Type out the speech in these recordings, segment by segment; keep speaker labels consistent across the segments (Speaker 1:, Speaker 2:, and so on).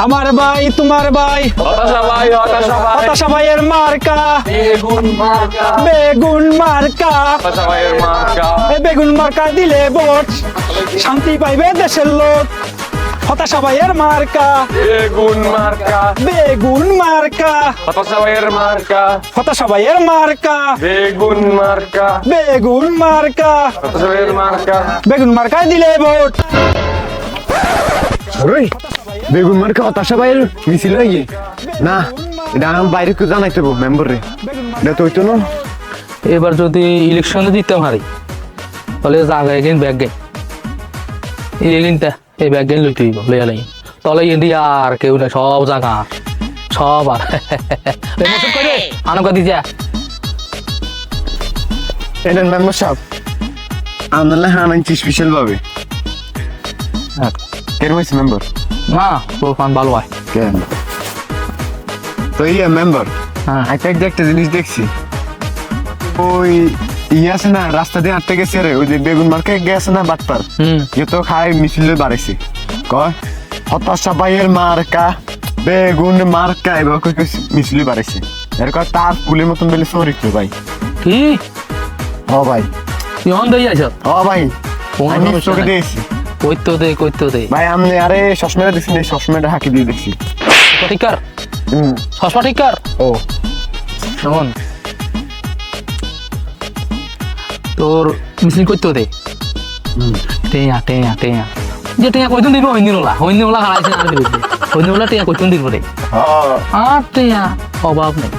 Speaker 1: আমার ভাই তোমার ভাই হতাশা ভাইয়ের মার্কা বেগুন মার্কা বেগুন মার্কা দিলে ভোট শান্তি পাইবে দেশের লোক হতাশা ভাইয়ের মার্কা বেগুন মার্কা বেগুন মার্কা হতাশা ভাইয়ের মার্কা বেগুন মার্কা বেগুন মার্কা হতাশা ভাইয়ের মার্কা বেগুন মার্কা দিলে ভোট
Speaker 2: বেগুন মার্কা হতাশা ভাইয়ের মিছিল হয়ে গিয়ে না এটা বাইরে কেউ জানাইতে হবো মেম্বার রে এটা তো হইতো না।
Speaker 3: এবার যদি ইলেকশনে দিতে পারি তাহলে জায়গা এগেন ব্যাগ গে এগেনটা এই ব্যাগ গেন লইতে হইব লইয়া লাগি তাহলে ইন্ডিয়া আর কেউ না সব জায়গা সব আর করে আনকা দিছা
Speaker 2: এটা মেম্বার সাহেব আমরা হানাইছি স্পেশাল ভাবে কেন হয়েছে মেম্বার
Speaker 3: না প্রোফান ভালো হয়
Speaker 2: কেন তো ইয়ে মেম্বার
Speaker 3: হ্যাঁ
Speaker 2: একটা জিনিস দেখছি ওই ইয়ে আছে না রাস্তা দিয়ে হাঁটতে গেছে রে ওই যে বেগুন মার্কে গেছে না বাটপার ইয়ে তো খাই মিছিল বাড়াইছে কয় হতাশা ভাইয়ের মার্কা বেগুন মার্কা এবার মিছিল বাড়াইছে এরকম তার ফুলের মতন বেলে চরিত্র ভাই
Speaker 3: কি
Speaker 2: ও ভাই
Speaker 3: ইহন দই আছ
Speaker 2: ও ভাই আমি চোখে দিয়েছি
Speaker 3: কইতো দে
Speaker 2: ভাই আমি আরে সসমেটা দেখছি না সসমেটা হাঁকি দিয়ে দেখছি
Speaker 3: সঠিকার সঠিকার
Speaker 2: ও
Speaker 3: শোন তোর মিছিল করতে দে টেয়া যে টেয়া কইতুন দিব হইনি ওলা হারাইছে আর দিবে হইনি ওলা টেয়া কইতুন দিব রে আর টেয়া অভাব নেই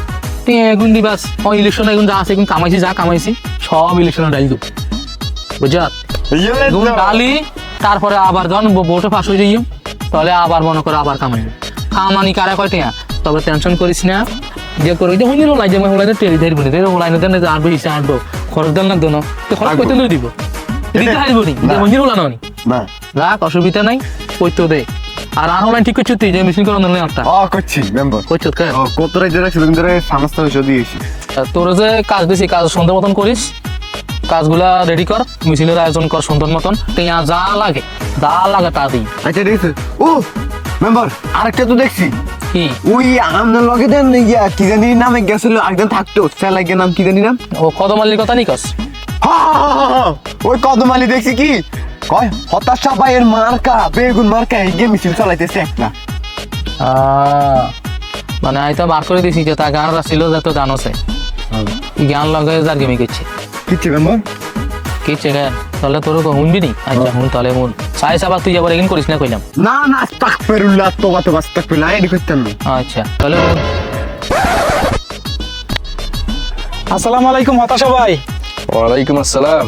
Speaker 3: টেয়া এগুন দিবাস ও ইলেকশন এগুন যা আছে এগুন যা কামাইছি সব ইলেকশনে ডাইল দিব বুঝা এগুন ডালি তারপরে আবার যখন ভোটে পাস হয়ে যাইও তাহলে আবার মনে করে আবার কামানি কারা কয় টেয়া তবে টেনশন করিস না যে করে যে হইনি ওলাই যে হলাইতে টেরি ধরব নি রে হলাইনে দেন আনবো ইসা আনবো খরচ দেন না দেন তো খরচ কইতে লই দিব দিতে হারব নি যে হইনি ওলা ননি
Speaker 2: না
Speaker 3: রাখ অসুবিধা নাই কইতো দে আর অনলাইন ঠিক করছিস যে মিশিং করন না একটা
Speaker 2: করছি মেম্বার
Speaker 3: কইছত কে
Speaker 2: কত রাত ধরে সেদিন ধরে সমস্ত বিষয় দিয়েছি
Speaker 3: তোর যে কাজ দিছি কাজ সুন্দর মতন করিস কাজগুলা রেডি কর মিছিলের আয়োজন কর সুন্দর মতন টিয়া যা লাগে তা দিই
Speaker 2: আচ্ছা ঠিক আছে ও মেম্বার আরেকটা তো দেখছি
Speaker 3: কি
Speaker 2: ওই আপনার লগে দেন ইয়া কি জানি নামে গেছিল একজন থাকতো স্যালাইকে নাম কি জানি নাম
Speaker 3: ও কদমালির কথা নি কস
Speaker 2: ওই কদমালি দেখছি কি কয় হতাশা ভাইয়ের মার্কা বেগুন মার্কা এগিয়ে মিছিল চালাইতেছে একটা
Speaker 3: মানে আইতা বার করে দিছি যে তা গান ছিল যে তো গান আছে জ্ঞান লগে যার গেমি করছে
Speaker 2: কিচ্ছে মেম্বার
Speaker 3: কিচ্ছে গান তাহলে তোর শুনবি নি আচ্ছা শুন তাহলে শুন সাই সাবা তুই আবার এগিন করিস না কইলাম
Speaker 2: না আস্তাগফিরুল্লাহ তোবা আস্তাগফিরুল্লাহ এডি করতেন না
Speaker 3: আচ্ছা তাহলে শুন
Speaker 1: আসসালামু আলাইকুম হতাশা ভাই
Speaker 4: ওয়ালাইকুম আসসালাম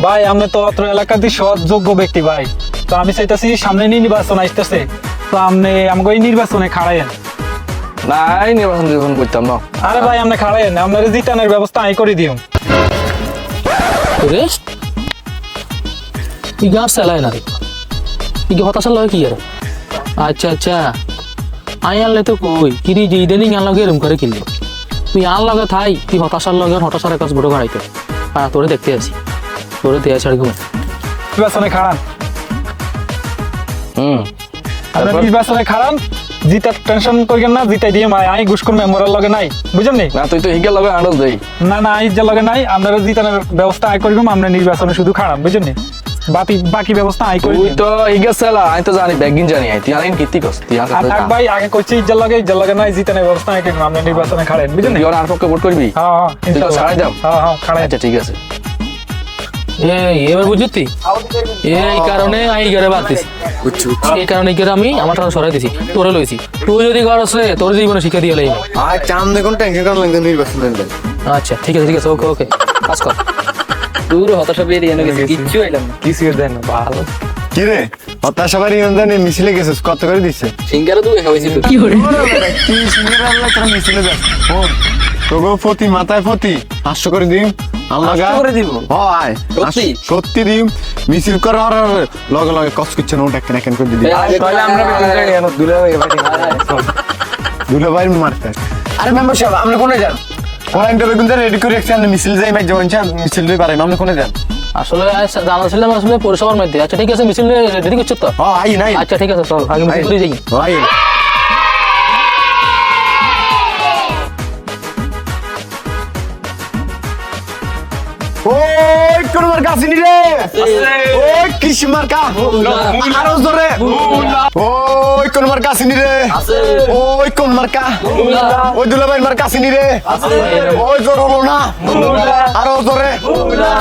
Speaker 1: ভাই আপনি তো অত্র এলাকাতে সৎ যোগ্য ব্যক্তি ভাই তো আমি চাইতেছি সামনে নির্বাচন আসতেছে তো আপনি আমাকে এই নির্বাচনে খাড়াইয়েন
Speaker 4: নাই নির্বাচন যখন করতাম না
Speaker 1: আরে ভাই আপনি খাড়াইয়েন আপনার জিতানোর ব্যবস্থা আমি করে দিও
Speaker 3: রে ই গাছ চালায় না রে ই হতাশা লয় কি আরে আচ্ছা আই আনলে তো কই কিরি যে ইদানিং আন লগে এরম করে কিনলো তুই আন লগে থাই তুই হতাশার লগে হতাশার কাজ বড় গাড়াইতে আর তোরে দেখতে আছি তোরে দেয়া ছাড়ি ঘুমে
Speaker 1: নির্বাচনে খাড়ান আপনি নির্বাচনে খাড়ান জিতা টেনশন করিয়েন না জিতাই দিয়ে আমি ঘুষখোর মেম্বারের লগে নাই বুঝলেন নি
Speaker 4: না তুই তো হিগের লগে আড়স দেই
Speaker 1: না যে লগে নাই আপনারা জিতানোর ব্যবস্থা আয় করিম আমরা নির্বাচনে শুধু খাড়ান বুঝলেন নি বাকি ব্যবস্থা আয় করি
Speaker 4: তুই তো হিগের চালা আমি তো জানি ব্যাগিন জানি তুই আইন কিতি কস তুই
Speaker 1: থাক ভাই আগে কইছি ইজ্জার লগে নাই জিতানোর ব্যবস্থা আয় করিম আমরা নির্বাচনে খাড়ান বুঝলেন নি
Speaker 4: আর পক্ষে ভোট করবি
Speaker 1: হ্যাঁ
Speaker 4: ইনশাআল্লাহ ছাড়াই দাও
Speaker 1: হ্যাঁ খাড়াই
Speaker 4: আচ্ছা ঠিক আছে
Speaker 3: এবার বুঝতি এই কারণে আই গেরে বাদ দিছি এই কারণে গেরে আমি আমার টাকা সরাই দিছি তোরে লইছি তুই যদি ঘর আছে তোর জীবনে শিক্ষা দিয়ে লইব
Speaker 2: আর চাম দেখুন টেনশন করা লাগবে নির্বাচন
Speaker 3: আচ্ছা ঠিক আছে ওকে কাজ কর দূর হতাশা বেরিয়ে এনে গেছে কিচ্ছু এলাম
Speaker 1: কিছু দেন ভালো
Speaker 2: কি রে হতাশা ভাইয়ের ইন্দানে মিছিলে গেছিস কত করে দিছে
Speaker 3: সিঙ্গারা তুই খাওয়াইছিস
Speaker 2: কি করে কি সিঙ্গারা আল্লাহ তোরা মিছিলে যাস ফোন তোগো ফতি মাথায় ফতি 500 করে দিম আল্লাহ
Speaker 3: করে দিব
Speaker 2: হয় সত্যি দিম মিছিল করে আর লগে কষ্ট করছে না ওটা কেন করে দিদি
Speaker 1: তাহলে আমরা
Speaker 2: দুলা ভাই মারতে আরে মেম্বার সাহেব আপনি কোনে যান কোন বেগুন রেডি করে রাখছেন মিছিল যাই ভাই যেমন চান মিছিল লই পারেন আপনি কোনে যান
Speaker 3: আসলে জানা ছিলাম আসলে পরিষেবার মধ্যে আচ্ছা ঠিক আছে মিছিল রেডি করছো তো
Speaker 2: আই নাই
Speaker 3: আচ্ছা ঠিক আছে চল আগে মিছিল করে যাই
Speaker 2: ভাই কোন মার্কা আসেনি রে ওই কৃষি মার্কা আরো জোরে ওই কোন মার্কা আসেনি রে ওই কোন মার্কা ওই দুলাভাইয়ের মার্কা আসেনি রে ওই জোর হলো না আরো জোরে